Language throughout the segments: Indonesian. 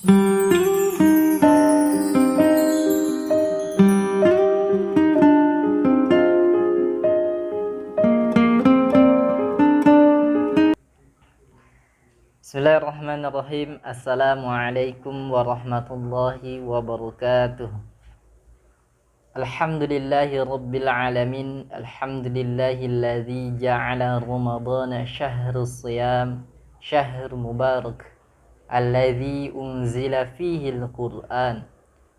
Bismillahirrahmanirrahim. Assalamualaikum warahmatullahi wabarakatuh. Alhamdulillahi rabbil alamin. Alhamdulillahilladzi ja'ala ramadhana syahrus siyam, syahr mubarak, alladzi unzila fihi al-Qur'an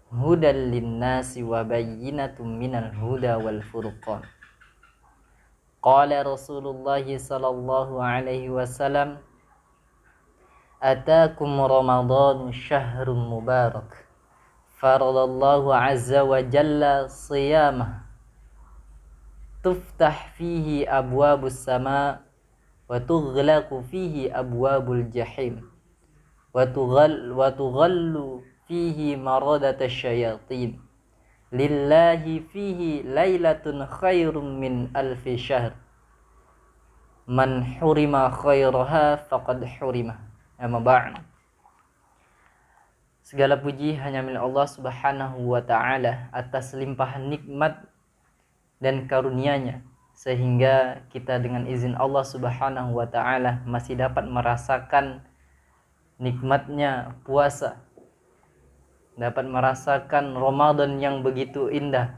hudan linnasi wa bayyinatum minal huda wal furqan. Qala Rasulullah sallallahu alaihi wasallam, Atakum Ramadhanu syahrun mubarak, faradallahu azza wa jalla siyamah, tuftah fihi abwabus sama, wa tughlaqu fihi abwabul jahim, wa tughallu fihi maradatash syayatin. Lillahi fihi lailatun khairum min alfi syahr. Man hurima khairaha faqad hurima. Amma ba'd. Segala puji hanya milik Allah Subhanahu wa taala atas limpahan nikmat dan karunia-Nya, sehingga kita dengan izin Allah Subhanahu wa taala masih dapat merasakan nikmatnya puasa, dapat merasakan Ramadan yang begitu indah,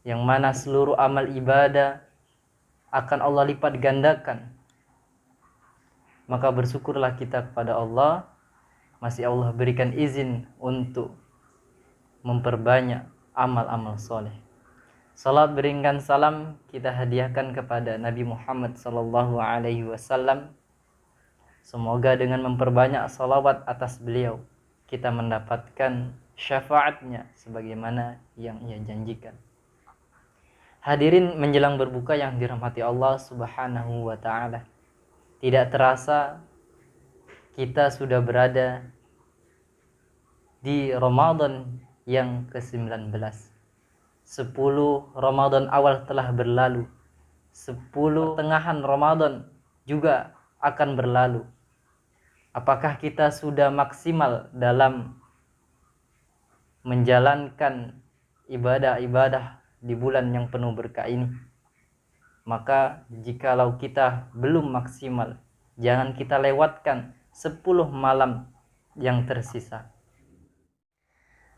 yang mana seluruh amal ibadah akan Allah lipat gandakan. Maka bersyukurlah kita kepada Allah, masih Allah berikan izin untuk memperbanyak amal-amal soleh. Salat berikan salam kita hadiahkan kepada Nabi Muhammad sallallahu alaihi wasallam. Semoga dengan memperbanyak salawat atas beliau, kita mendapatkan syafaatnya sebagaimana yang ia janjikan. Hadirin menjelang berbuka yang dirahmati Allah Subhanahu wa taala. Tidak terasa kita sudah berada di Ramadan yang ke-19. 10 Ramadan awal telah berlalu. 10 pertengahan Ramadan juga akan berlalu. Apakah kita sudah maksimal dalam menjalankan ibadah-ibadah di bulan yang penuh berkah ini? Maka jikalau kita belum maksimal, jangan kita lewatkan 10 malam yang tersisa.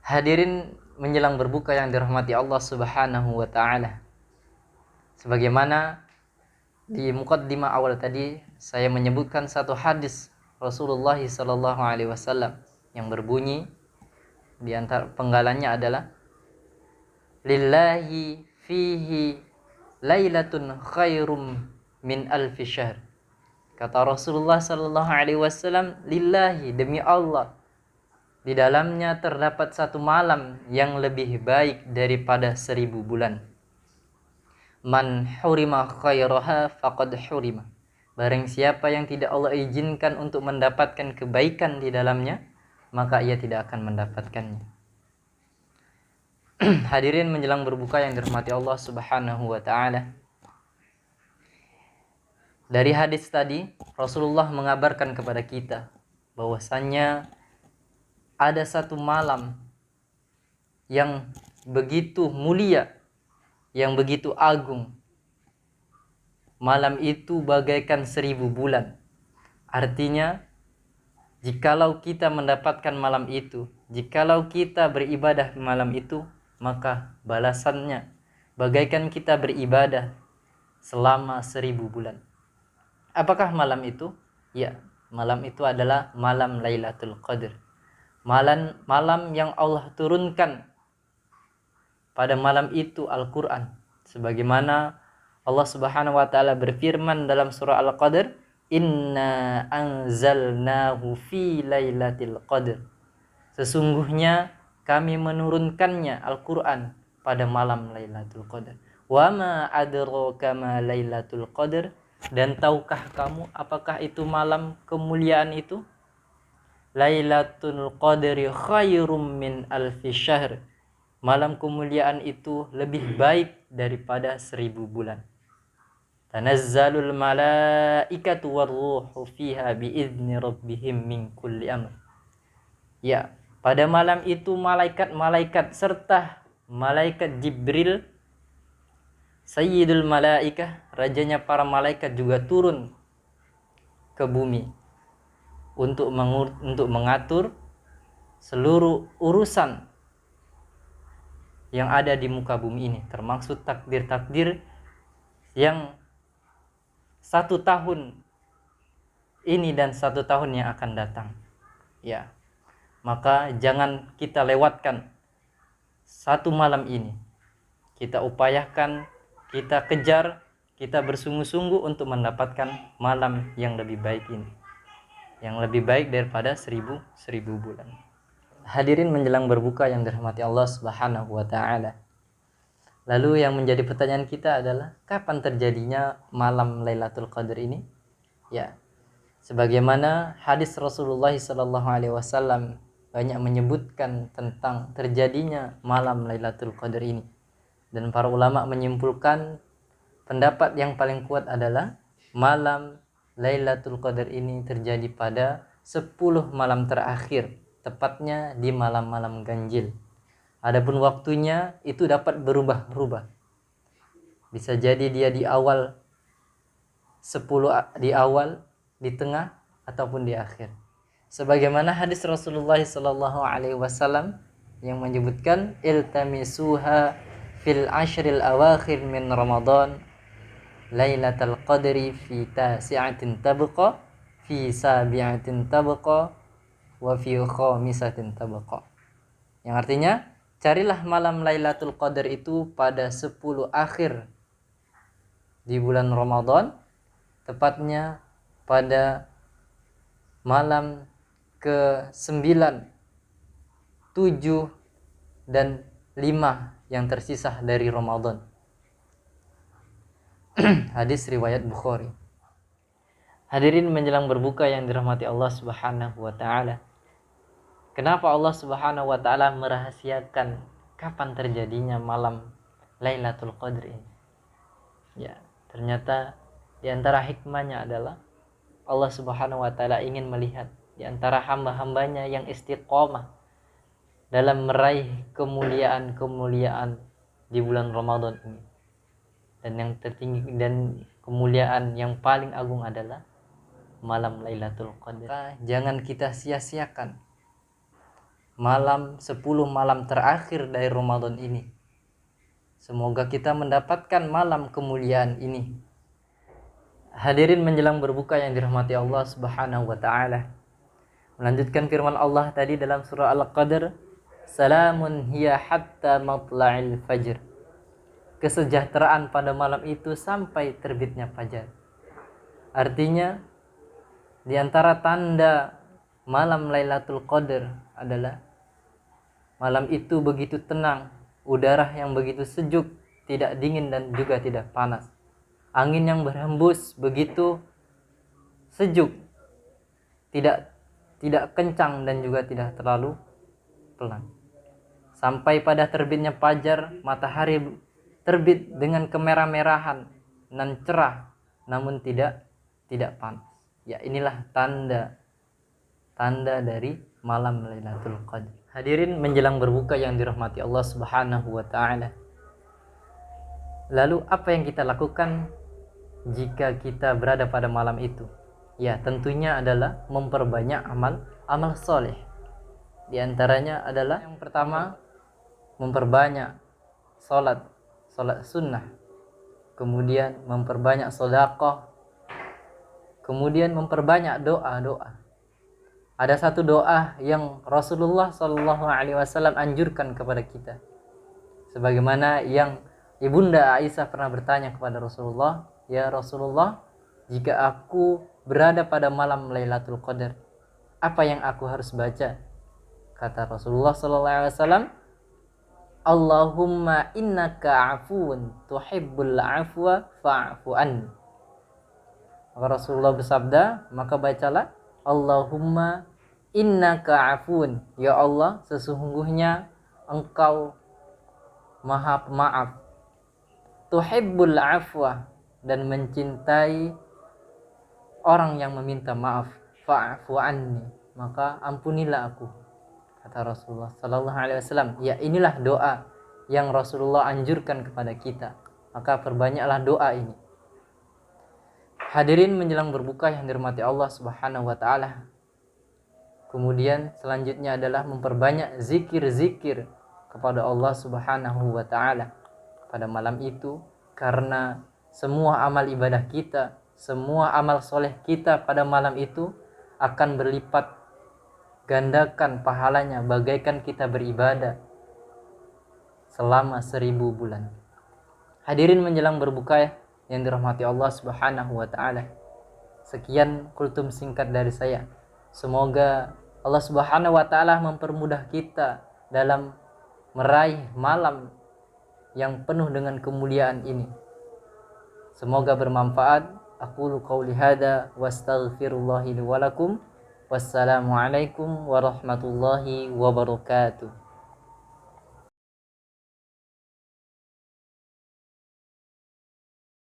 Hadirin menjelang berbuka yang dirahmati Allah Subhanahu wa taala. Sebagaimana di muqaddimah awal tadi saya menyebutkan satu hadis Rasulullah sallallahu alaihi wasallam yang berbunyi, di antara penggalannya adalah lillahi fihi lailatun khairum min alfi syahr. Kata Rasulullah sallallahu alaihi wasallam, lillahi, demi Allah, di dalamnya terdapat satu malam yang lebih baik daripada 1000 bulan. Man hurima khairaha faqad hurima. Barang siapa yang tidak Allah izinkan untuk mendapatkan kebaikan di dalamnya, maka ia tidak akan mendapatkannya. Hadirin menjelang berbuka yang dirahmati Allah Subhanahu wa taala. Dari hadis tadi, Rasulullah mengabarkan kepada kita bahwasannya ada satu malam yang begitu mulia, yang begitu agung. Malam itu bagaikan 1000 bulan. Artinya, jikalau kita mendapatkan malam itu, jikalau kita beribadah malam itu, maka balasannya bagaikan kita beribadah selama 1000 bulan. Apakah malam itu? Ya, malam itu adalah malam Lailatul Qadar. Malam yang Allah turunkan pada malam itu Al-Quran. Sebagaimana Allah Subhanahu wa ta'ala berfirman dalam surah Al-Qadar, Inna anzalnahu fi lailatul qadar. Sesungguhnya kami menurunkannya Al-Quran pada malam Lailatul Qadar. Wa ma adraka ma Lailatul Qadar. Dan tahukah kamu apakah itu malam kemuliaan itu? Lailatul Qadri khairum min alfi syahr. Malam kemuliaan itu lebih baik daripada 1000 bulan. Tanazzalul malaikatu warruhu fiha biizni rabbihim min kulli amr. Ya, pada malam itu malaikat-malaikat serta malaikat Jibril, Sayyidul Malaikah, rajanya para malaikat juga turun ke bumi untuk mengatur seluruh urusan yang ada di muka bumi ini, termasuk takdir-takdir yang 1 tahun ini dan 1 tahun yang akan datang. Ya, maka jangan kita lewatkan 1 malam ini. Kita upayakan, kita kejar, kita bersungguh-sungguh untuk mendapatkan malam yang lebih baik ini, yang lebih baik daripada 1000 bulan. Hadirin menjelang berbuka yang dirahmati Allah Subhanahu wa taala. Lalu yang menjadi pertanyaan kita adalah kapan terjadinya malam Lailatul Qadar ini? Ya, sebagaimana hadis Rasulullah SAW banyak menyebutkan tentang terjadinya malam Lailatul Qadar ini, dan para ulama menyimpulkan pendapat yang paling kuat adalah malam Lailatul Qadar ini terjadi pada 10 malam terakhir, tepatnya di malam-malam ganjil. Adapun waktunya itu dapat berubah-ubah. Bisa jadi dia di awal 10, di awal, di tengah, ataupun di akhir. Sebagaimana hadis Rasulullah SAW yang menyebutkan iltamisuha fil ashril awakhir min Ramadan Lailatul Qadri fi tasi'atin tabqa fi sabi'atin tabqa wa fi khamisatin tabqa. Yang artinya, carilah malam Lailatul Qadar itu pada 10 akhir di bulan Ramadan, tepatnya pada malam ke-9, 7, dan 5 yang tersisa dari Ramadan. Hadis riwayat Bukhari. Hadirin menjelang berbuka yang dirahmati Allah Subhanahu wa taala. Kenapa Allah Subhanahu wa taala merahasiakan kapan terjadinya malam Lailatul Qadar ini? Ya, ternyata di antara hikmahnya adalah Allah Subhanahu wa taala ingin melihat di antara hamba-hambanya yang istiqomah dalam meraih kemuliaan-kemuliaan di bulan Ramadan ini. Dan yang tertinggi dan kemuliaan yang paling agung adalah malam Lailatul Qadar. Jangan kita sia-siakan malam 10 malam terakhir dari Ramadan ini. Semoga kita mendapatkan malam kemuliaan ini. Hadirin menjelang berbuka yang dirahmati Allah Subhanahu wa taala. Melanjutkan firman Allah tadi dalam surah Al-Qadr, salamun hiya hatta matla'il fajr. Kesejahteraan pada malam itu sampai terbitnya fajar. Artinya, di antara tanda malam Lailatul Qadar adalah malam itu begitu tenang, udara yang begitu sejuk, tidak dingin dan juga tidak panas. Angin yang berhembus begitu sejuk, tidak kencang dan juga tidak terlalu pelan. Sampai pada terbitnya fajar, matahari terbit dengan kemerah-merahan dan cerah, namun tidak panas. Ya, inilah tanda dari malam Lailatul Qadar. Hadirin menjelang berbuka yang dirahmati Allah Subhanahu wa taala. Lalu apa yang kita lakukan jika kita berada pada malam itu? Ya, tentunya adalah memperbanyak amal soleh. Di antaranya adalah yang pertama, memperbanyak salat sunnah. Kemudian memperbanyak sedekah. Kemudian memperbanyak doa-doa. Ada satu doa yang Rasulullah SAW anjurkan kepada kita. Sebagaimana yang Ibunda Aisyah pernah bertanya kepada Rasulullah, "Ya Rasulullah, jika aku berada pada malam Lailatul Qadar, apa yang aku harus baca?" Kata Rasulullah SAW, "Allahumma innaka afuun tuhibbul afwa fa'fu anni." Maka Rasulullah bersabda, maka bacalah, Allahumma innaka afun, ya Allah, sesungguhnya engkau maha pemaaf, tuhibbul afwa, dan mencintai orang yang meminta maaf, fa'fu anni, maka ampunilah aku. Kata Rasulullah sallallahu alaihi wasallam, ya inilah doa yang Rasulullah anjurkan kepada kita. Maka perbanyaklah doa ini. Hadirin menjelang berbuka yang dirahmati Allah Subhanahu wa taala. Kemudian selanjutnya adalah memperbanyak zikir-zikir kepada Allah Subhanahu wa taala pada malam itu, karena semua amal ibadah kita, semua amal soleh kita pada malam itu akan berlipat gandakan pahalanya bagaikan kita beribadah selama 1000 bulan. Hadirin menjelang berbuka yang dirahmati Allah Subhanahu wa taala. Sekian kultum singkat dari saya. Semoga Allah Subhanahu wa taala mempermudah kita dalam meraih malam yang penuh dengan kemuliaan ini. Semoga bermanfaat. Aqulu qauli hadza wastaghfirullahi li wa lakum. Wassalamualaikum warahmatullahi wabarakatuh.